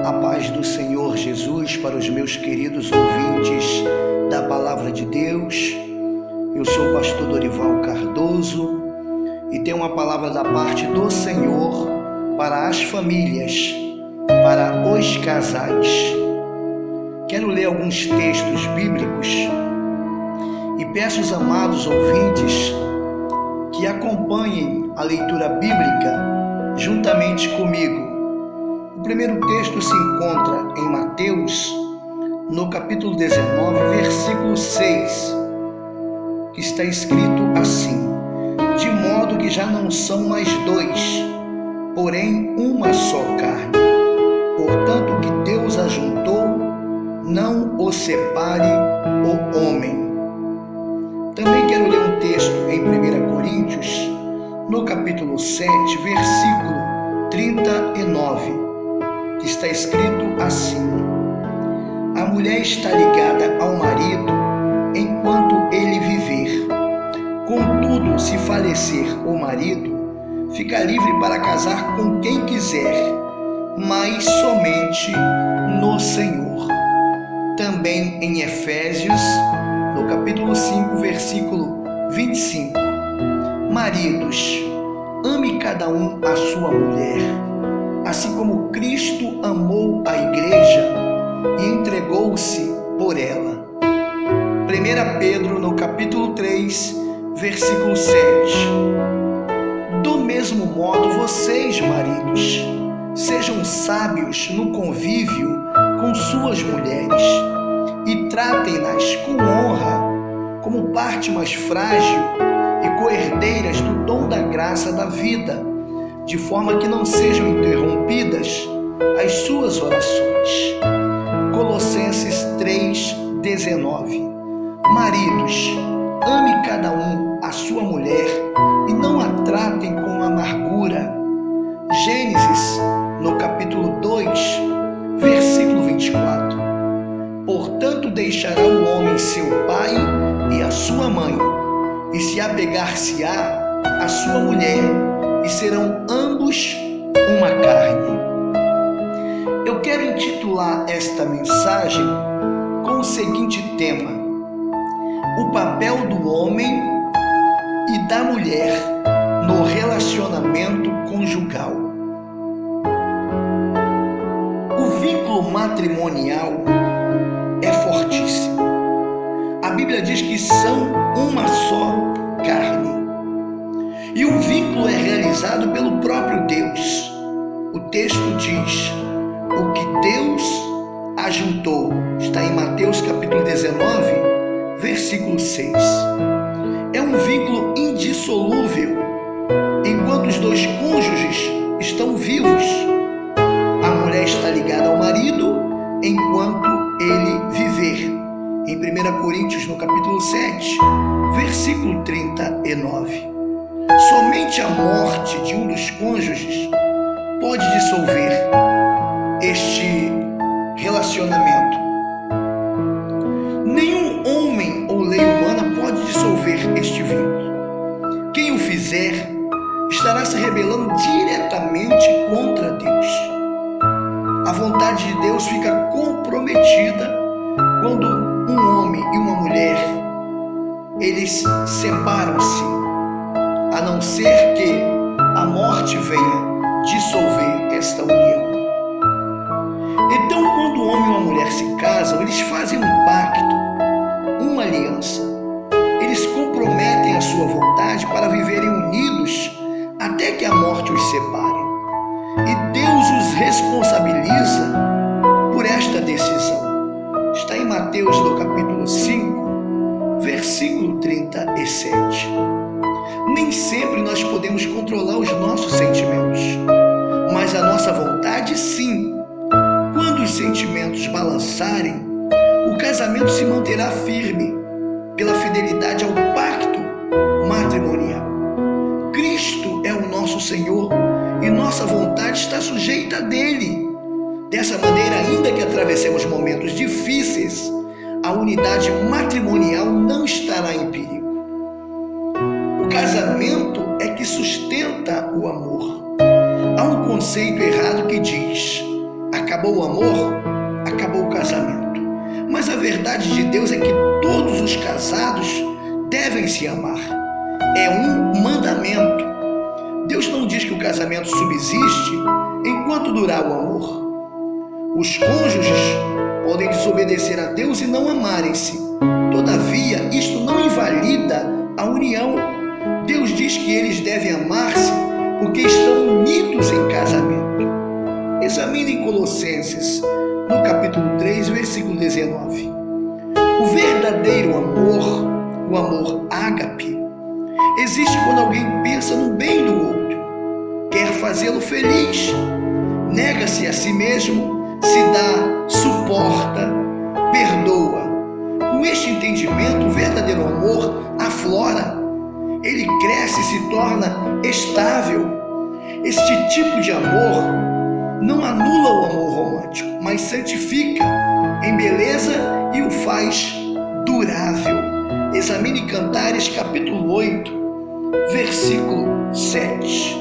A paz do Senhor Jesus para os meus queridos ouvintes da Palavra de Deus. Eu sou o pastor Dorival Cardoso e tenho uma palavra da parte do Senhor para as famílias, para os casais. Quero ler alguns textos bíblicos e peço aos amados ouvintes que acompanhem a leitura bíblica juntamente comigo. O primeiro texto se encontra em Mateus, no capítulo 19, versículo 6, que está escrito assim: de modo que já não são mais dois, porém uma só carne. Portanto, o que Deus ajuntou, não o separe o homem. Também quero ler um texto em 1 Coríntios, no capítulo 7, versículo 39, que está escrito assim: a mulher está ligada ao marido enquanto ele viver. Contudo, se falecer o marido, fica livre para casar com quem quiser, mas somente no Senhor. Também em Efésios, no capítulo 5, versículo 25: maridos, ame cada um a sua mulher, assim como Cristo amou a igreja e entregou-se por ela. 1 Pedro, no capítulo 3, versículo 7. Do mesmo modo, vocês, maridos, sejam sábios no convívio com suas mulheres e tratem-nas com honra, como parte mais frágil e coerdeiras do dom da graça da vida, de forma que não sejam interrompidas as suas orações. Colossenses 3:19. Maridos, ame cada um a sua mulher e não a tratem com amargura. Gênesis, no capítulo 2, versículo 24. Portanto, deixará o homem seu pai e a sua mãe, e se apegar-se-á a sua mulher, e serão ambos uma carne. Eu quero intitular esta mensagem com o seguinte tema: o papel do homem e da mulher no relacionamento conjugal. O vínculo matrimonial é fortíssimo. A Bíblia diz que são uma só carne. E o vínculo é realizado pelo próprio Deus. O texto diz: o que Deus ajuntou. Está em Mateus capítulo 19, versículo 6. É um vínculo indissolúvel enquanto os dois cônjuges estão vivos. A mulher está ligada ao marido enquanto ele viver. Em 1 Coríntios, no capítulo 7, versículo 39. Somente a morte de um dos cônjuges pode dissolver este relacionamento. Nenhum homem ou lei humana pode dissolver este vínculo. Quem o fizer estará se rebelando diretamente contra Deus. A vontade de Deus fica comprometida quando um homem e uma mulher eles separam-se, a não ser que a morte venha dissolver esta união. Então, quando um homem e uma mulher se casam, eles fazem um pacto, uma aliança. Eles comprometem a sua vontade para viverem unidos até que a morte os separe. E Deus os responsabiliza por esta decisão. Está em Mateus, no capítulo 5, versículo 37. Nem sempre nós podemos controlar os nossos sentimentos, mas a nossa vontade sim. Quando os sentimentos balançarem, o casamento se manterá firme pela fidelidade ao pacto matrimonial. Cristo é o nosso Senhor e nossa vontade está sujeita a dele. Dessa maneira, ainda que atravessemos momentos difíceis, a unidade matrimonial não estará em perigo. O casamento é que sustenta o amor. Há um conceito errado que diz: acabou acabou o amor, acabou o casamento. Mas a verdade de Deus é que todos os casados devem se amar. É um mandamento. Deus não diz que o casamento subsiste enquanto durar o amor. Os cônjuges podem desobedecer a Deus e não amarem-se. Todavia, isto não invalida a união. Deus diz que eles devem amar-se porque estão unidos em casamento. Examine em Colossenses, no capítulo 3, versículo 19. O verdadeiro amor, o amor ágape, existe quando alguém pensa no bem do outro, quer fazê-lo feliz, nega-se a si mesmo, se dá, suporta, perdoa. Com este entendimento, o verdadeiro amor aflora. Ele cresce e se torna estável. Este tipo de amor não anula o amor romântico, mas santifica, embeleza e o faz durável. Examine Cantares, capítulo 8, versículo 7.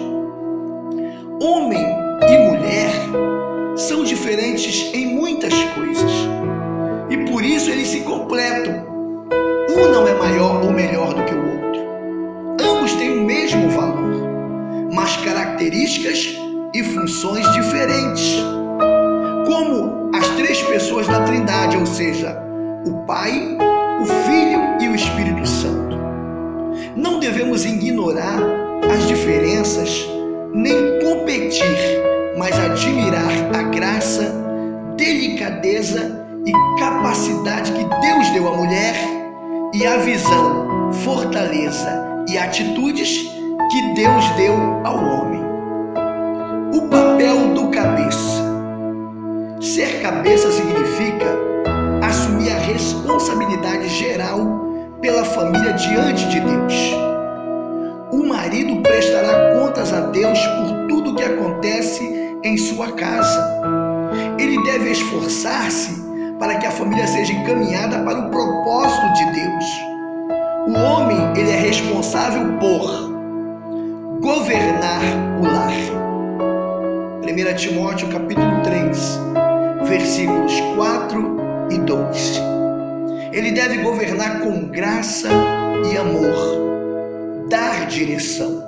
Homem e mulher são diferentes em muitas coisas e por isso eles se completam. Um não é maior ou melhor do que o outro. Ambos têm o mesmo valor, mas características e funções diferentes. Como as três pessoas da Trindade, ou seja, o Pai, o Filho e o Espírito Santo. Não devemos ignorar as diferenças, nem competir, mas admirar a graça, delicadeza e capacidade que Deus deu à mulher e a visão, fortaleza e atitudes que Deus deu ao homem. O papel do cabeça. Ser cabeça significa assumir a responsabilidade geral pela família diante de Deus. O marido prestará contas a Deus por tudo que acontece em sua casa. Ele deve esforçar-se para que a família seja encaminhada para o propósito de Deus. O homem, ele é responsável por governar o lar. 1 Timóteo capítulo 3, versículos 4 e 2. Ele deve governar com graça e amor, dar direção.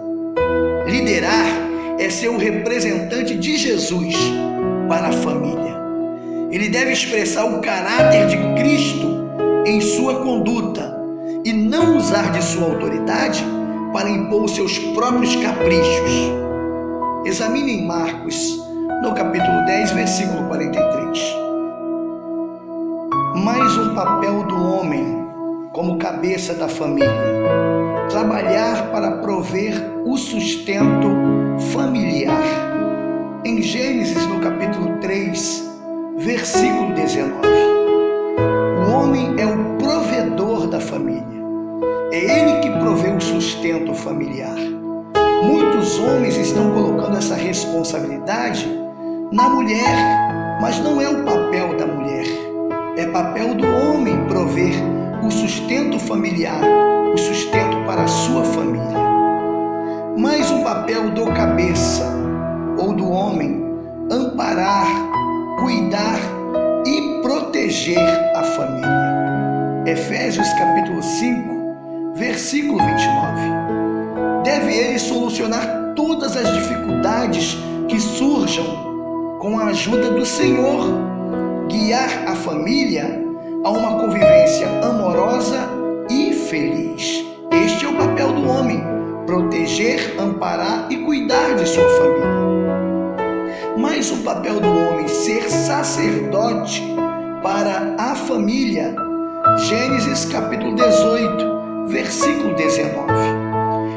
Liderar é ser o representante de Jesus para a família. Ele deve expressar o caráter de Cristo em sua conduta e não usar de sua autoridade para impor os seus próprios caprichos. Examine em Marcos, no capítulo 10, versículo 43. Mais um papel do homem como cabeça da família: trabalhar para prover o sustento familiar. Em Gênesis, no capítulo 3, versículo 19. O homem é o provedor da família. É ele que provê o sustento familiar. Muitos homens estão colocando essa responsabilidade na mulher, mas não é o papel da mulher. É papel do homem prover o sustento familiar, o sustento para a sua família. Mais um papel do cabeça ou do homem: amparar, cuidar e proteger a família. Efésios capítulo 5, versículo 29. Deve ele solucionar todas as dificuldades que surjam com a ajuda do Senhor, guiar a família a uma convivência amorosa e feliz. Este é o papel do homem: proteger, amparar e cuidar de sua família. Mas o papel do homem: ser sacerdote para a família. Gênesis capítulo 18, versículo 19.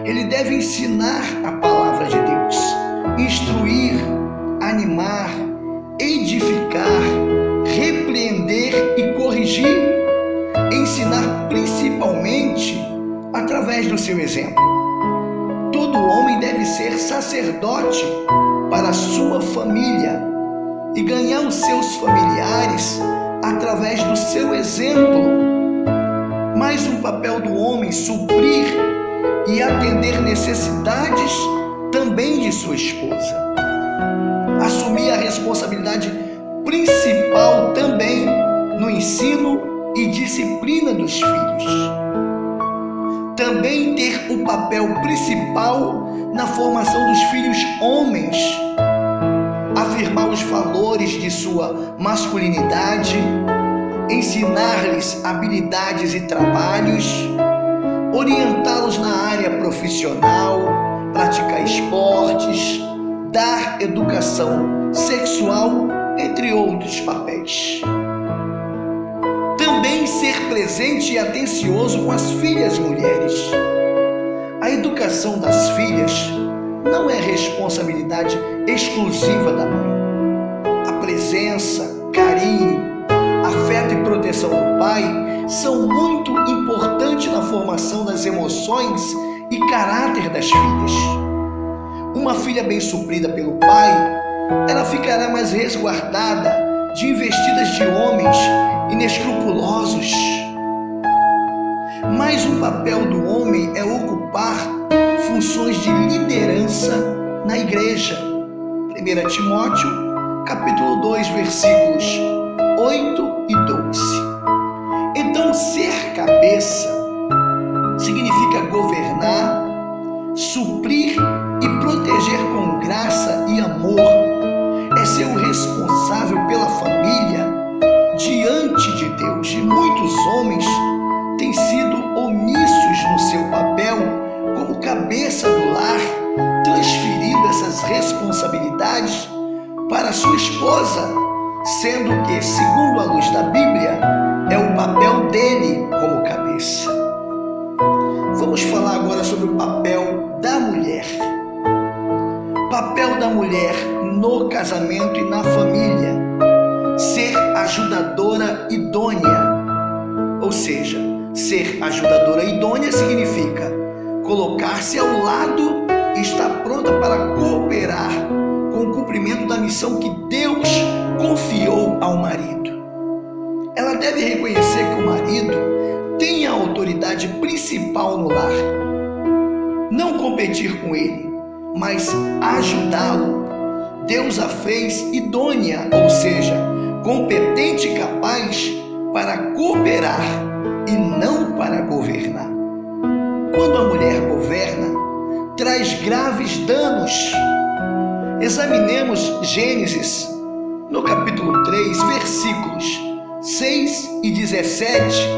Ele deve ensinar a palavra de Deus, instruir, animar, edificar, repreender e corrigir, ensinar principalmente através do seu exemplo. Todo homem deve ser sacerdote para a sua família e ganhar os seus familiares através do seu exemplo. Mais um papel do homem: suprir e atender necessidades também de sua esposa. Assumir a responsabilidade principal também no ensino e disciplina dos filhos. Também ter o papel principal na formação dos filhos homens, afirmar os valores de sua masculinidade, ensinar-lhes habilidades e trabalhos, orientá-los na área profissional, praticar esportes, dar educação sexual, entre outros papéis. Também ser presente e atencioso com as filhas mulheres. A educação das filhas não é responsabilidade exclusiva da mãe. A presença, carinho, afeto e proteção do pai são muito importantes na formação das emoções e caráter das filhas. Uma filha bem suprida pelo pai, ela ficará mais resguardada de investidas de homens inescrupulosos. Mas o papel do homem é ocupar funções de liderança na igreja. 1 Timóteo, capítulo 2, versículos 8 e 12. Então, ser cabeça significa governar, suprir e proteger com graça e amor. É ser o responsável pela família diante de Deus. E muitos homens têm sido omissos no seu papel como cabeça do lar, transferindo essas responsabilidades para sua esposa, sendo que, segundo a luz da Bíblia, é o papel dele como cabeça. Vamos falar agora sobre o papel da mulher. Papel da mulher no casamento e na família. Ser ajudadora idônea. Ou seja, ser ajudadora idônea significa colocar-se ao lado e estar pronta para cooperar com o cumprimento da missão que Deus confiou ao marido. Ela deve reconhecer que o marido tem a autoridade principal no lar. Não competir com ele, mas ajudá-lo. Deus a fez idônea, ou seja, competente e capaz para cooperar e não para governar. Quando a mulher governa, traz graves danos. Examinemos Gênesis, no capítulo 3, versículos 6 e 17,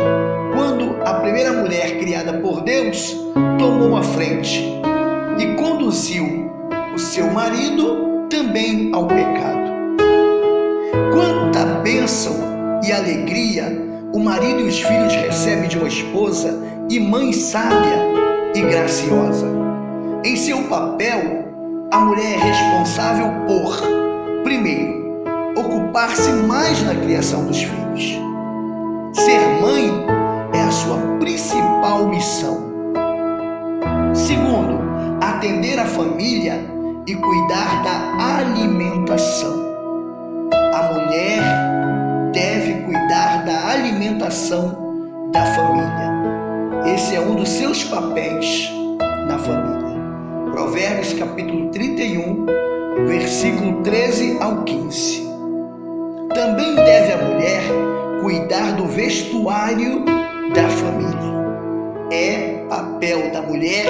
quando a primeira mulher criada por Deus tomou a frente e conduziu o seu marido também ao pecado. Quanta bênção e alegria o marido e os filhos recebem de uma esposa e mãe sábia e graciosa. Em seu papel, a mulher é responsável por, primeiro, ocupar-se mais na criação dos filhos. Ser mãe é a sua principal missão. Segundo, atender a família e cuidar da alimentação. A mulher deve cuidar da alimentação da família. Esse é um dos seus papéis na família. Provérbios capítulo 31, versículo 13 ao 15. Também deve a mulher cuidar do vestuário da família. É papel da mulher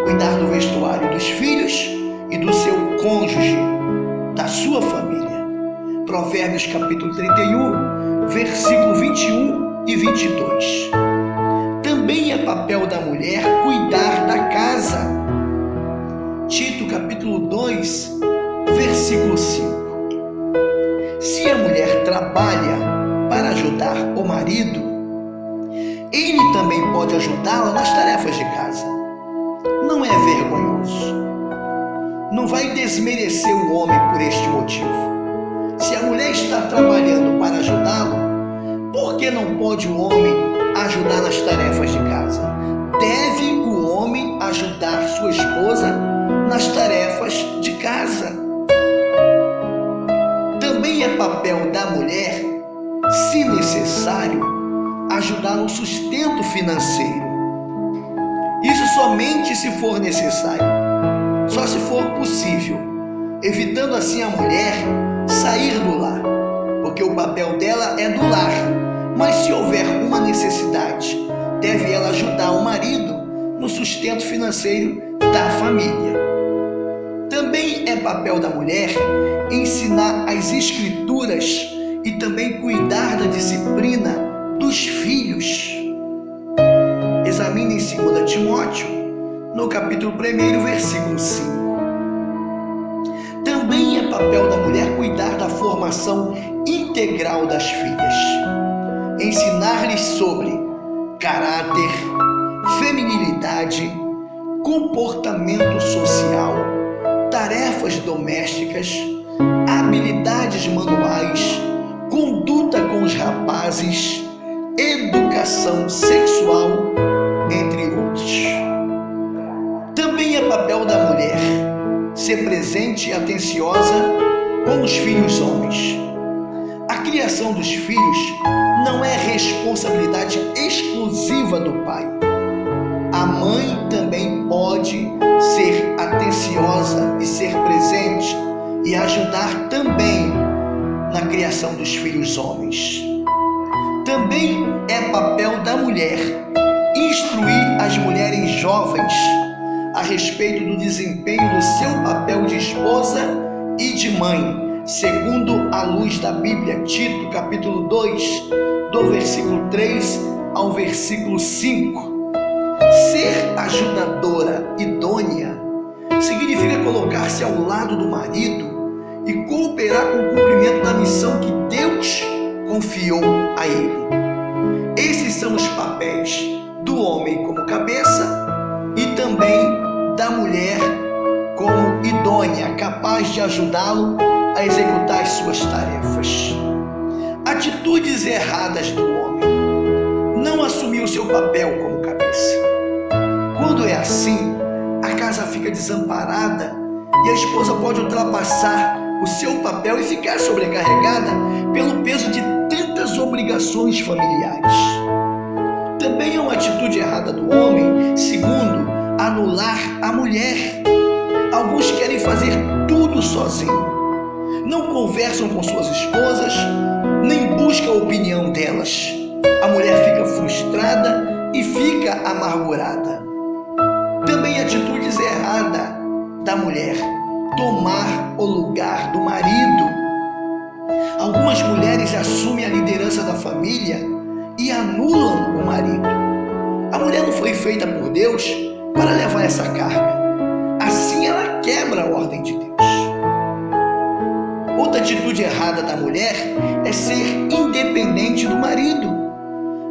cuidar do vestuário dos filhos e do seu cônjuge, da sua família. Provérbios capítulo 31, versículo 21 e 22. Também é papel da mulher cuidar da casa. Tito capítulo 2, versículo 5. Se a mulher trabalha para ajudar o marido, ele também pode ajudá-la nas tarefas de casa. Não é vergonhoso. Não vai desmerecer o homem por este motivo. Se a mulher está trabalhando para ajudá-lo, por que não pode o homem ajudar nas tarefas de casa? Deve o homem ajudar sua esposa nas tarefas de casa. Também é papel da mulher, se necessário, ajudar no sustento financeiro. Isso somente se for necessário, só se for possível, evitando assim a mulher sair do lar. papel dela é do lar, mas se houver uma necessidade, deve ela ajudar o marido no sustento financeiro da família. Também é papel da mulher ensinar as escrituras e também cuidar da disciplina dos filhos. Examine em 2 Timóteo, no capítulo 1, versículo 5. Também é papel da mulher cuidar da formação integral das filhas, ensinar-lhes sobre caráter, feminilidade, comportamento social, tarefas domésticas, habilidades manuais, conduta com os rapazes, educação sexual, entre outros. Também é papel da mulher ser presente e atenciosa com os filhos homens. A criação dos filhos não é responsabilidade exclusiva do pai. A mãe também pode ser atenciosa e ser presente e ajudar também na criação dos filhos homens. Também é papel da mulher instruir as mulheres jovens a respeito do desempenho do seu papel de esposa e de mãe, segundo a luz da Bíblia. Tito, capítulo 2, do versículo 3 ao versículo 5. Ser ajudadora idônea significa colocar-se ao lado do marido e cooperar com o cumprimento da missão que Deus confiou a ele. Esses são os papéis do homem como cabeça e também da mulher como idônea, capaz de ajudá-lo a executar as suas tarefas. Atitudes erradas do homem: não assumir o seu papel como cabeça. Quando é assim, a casa fica desamparada e a esposa pode ultrapassar o seu papel e ficar sobrecarregada pelo peso de tantas obrigações familiares. Também é uma atitude errada do homem, segundo, anular a mulher. Alguns querem fazer tudo sozinho. Não conversam com suas esposas, nem buscam a opinião delas. A mulher fica frustrada e fica amargurada. Também atitudes erradas da mulher: tomar o lugar do marido. Algumas mulheres assumem a liderança da família e anulam o marido. A mulher não foi feita por Deus para levar essa carga. Assim ela quebra a ordem de Deus. Outra atitude errada da mulher é ser independente do marido.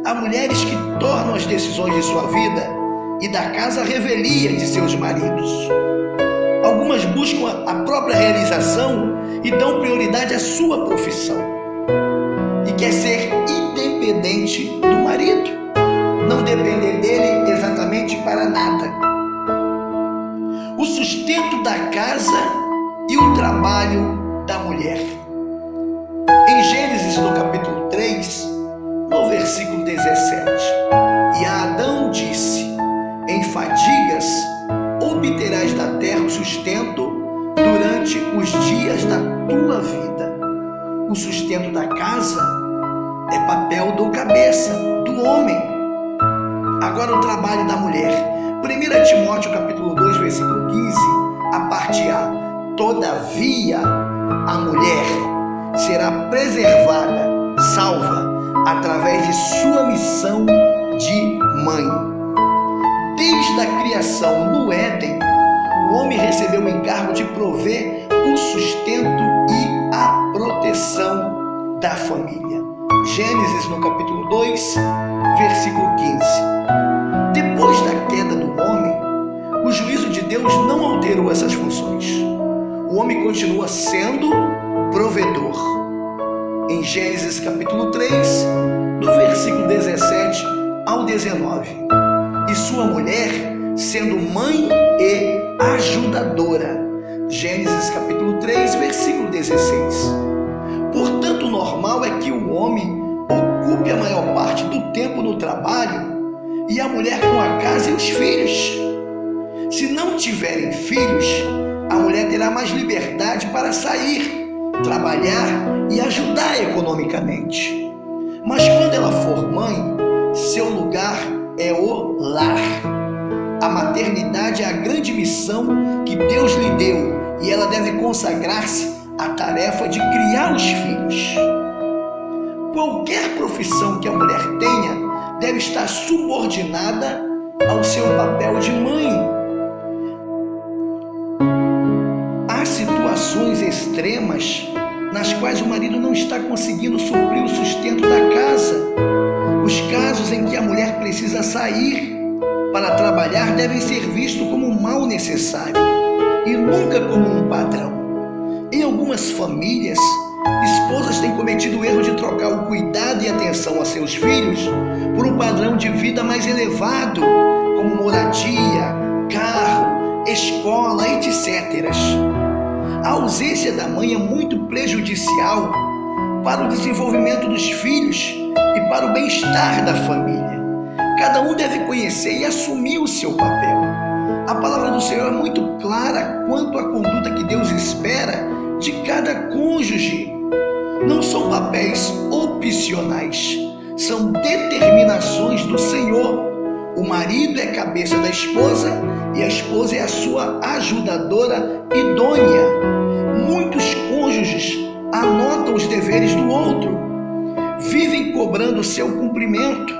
Há mulheres que tornam as decisões de sua vida e da casa a revelia de seus maridos. Algumas buscam a própria realização e dão prioridade à sua profissão. E quer ser independente do marido, não depender dele exatamente para nada. O sustento da casa e o trabalho da mulher. Em Gênesis, no capítulo 3, no versículo 17, e a Adão disse: em fadigas obterás da terra o sustento durante os dias da tua vida. O sustento da casa é papel do cabeça, do homem. Agora o trabalho da mulher. 1 Timóteo capítulo 2, versículo 15, a parte A. Todavia, a mulher será preservada, salva, através de sua missão de mãe. Desde a criação no Éden, o homem recebeu o encargo de prover o sustento e a proteção da família. Gênesis, no capítulo 2, versículo 15. Depois da queda do homem, o juízo de Deus não alterou essas funções. O homem continua sendo provedor. Em Gênesis capítulo 3, do versículo 17 ao 19. E sua mulher sendo mãe e ajudadora. Gênesis capítulo 3, versículo 16. Portanto, o normal é que o homem ocupe a maior parte do tempo no trabalho e a mulher com a casa e os filhos. Se não tiverem filhos, a mulher terá mais liberdade para sair trabalhar e ajudar economicamente. Mas quando ela for mãe, seu lugar é o lar. A maternidade é a grande missão que Deus lhe deu e ela deve consagrar-se à tarefa de criar os filhos. Qualquer profissão que a mulher tenha deve estar subordinada ao seu papel de mãe. Há situações extremas nas quais o marido não está conseguindo suprir o sustento da casa. Os casos em que a mulher precisa sair para trabalhar devem ser vistos como um mal necessário e nunca como um padrão. Em algumas famílias, esposas têm cometido o erro de trocar o cuidado e atenção a seus filhos por um padrão de vida mais elevado, como moradia, carro, escola, etc. A ausência da mãe é muito prejudicial para o desenvolvimento dos filhos e para o bem-estar da família. Cada um deve conhecer e assumir o seu papel. A palavra do Senhor é muito clara quanto à conduta que Deus espera de cada cônjuge. Não são papéis opcionais, são determinações do Senhor. O marido é cabeça da esposa e a esposa é a sua ajudadora idônea. Muitos cônjuges anotam os deveres do outro, vivem cobrando seu cumprimento,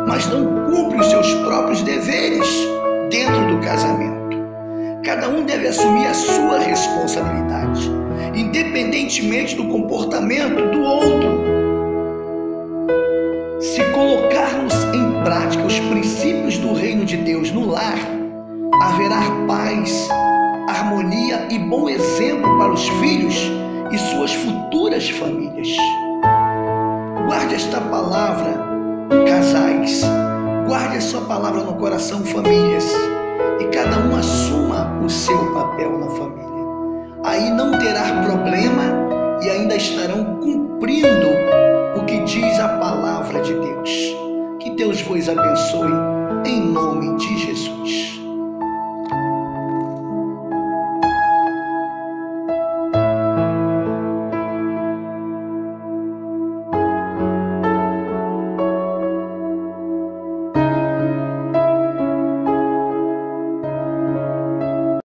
mas não cumprem os seus próprios deveres dentro do casamento. Cada um deve assumir a sua responsabilidade, independentemente do comportamento do outro. Se colocarmos em prática os princípios do reino de Deus no lar, haverá paz, harmonia e bom exemplo para os filhos e suas futuras famílias. Guarde esta palavra, casais. Guarde a sua palavra no coração, famílias. E cada um assuma o seu papel na família. Aí não terá problema e ainda estarão cumprindo o que diz a palavra de Deus. Que Deus vos abençoe, em nome de Jesus.